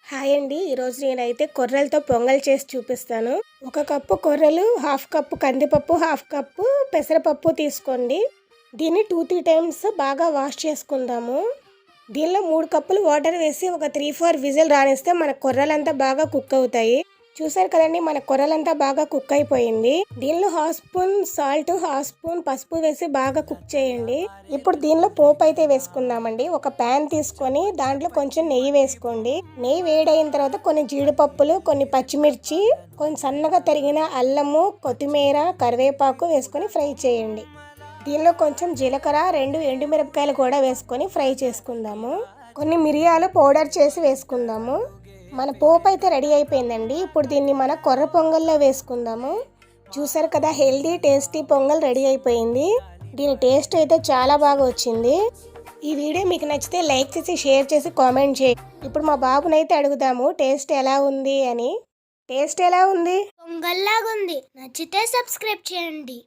Hi అండి. ఈరోజు నేనైతే కొర్రలతో పొంగల్ చేసి చూపిస్తాను. ఒక కప్పు కొర్రలు, హాఫ్ కప్పు కందిపప్పు, హాఫ్ కప్పు పెసరపప్పు తీసుకోండి. దీన్ని 2-3 టైమ్స్ బాగా వాష్ చేసుకుందాము. దీనిలో 3 కప్పులు వాటర్ వేసి ఒక 3-4 విజిల్ రానిస్తే మన కొర్రలంతా బాగా కుక్ అవుతాయి. చూసారు కదండి, మన కొర్రలంతా బాగా కుక్ అయిపోయింది. దీనిలో half spoon salt, half spoon పసుపు వేసి బాగా కుక్ చేయండి. ఇప్పుడు దీనిలో పోపు అయితే వేసుకుందామండి. ఒక ప్యాన్ తీసుకొని దాంట్లో కొంచెం నెయ్యి వేసుకోండి. నెయ్యి వేడైన తర్వాత కొన్ని జీడిపప్పులు, కొన్ని పచ్చిమిర్చి, కొంచెం సన్నగా తరిగిన అల్లము, కొత్తిమీర, కరివేపాకు వేసుకొని ఫ్రై చేయండి. దీనిలో కొంచెం జీలకర్ర, 2 ఎండుమిరపకాయలు కూడా వేసుకొని ఫ్రై చేసుకుందాము. కొన్ని మిరియాలు పౌడర్ చేసి వేసుకుందాము. మన పోపు అయితే రెడీ అయిపోయిందండి. ఇప్పుడు దీన్ని మన కొర్ర పొంగల్లో వేసుకుందాము. చూసారు కదా, హెల్దీ టేస్టీ పొంగల్ రెడీ అయిపోయింది. దీని టేస్ట్ అయితే చాలా బాగా వచ్చింది. ఈ వీడియో మీకు నచ్చితే లైక్ చేసి, షేర్ చేసి, కామెంట్ చేయండి. ఇప్పుడు మా బాబునైతే అడుగుదాము టేస్ట్ ఎలా ఉంది అని. టేస్ట్ ఎలా ఉంది? పొంగల్లాగా ఉంది. నచ్చితే సబ్స్క్రైబ్ చేయండి.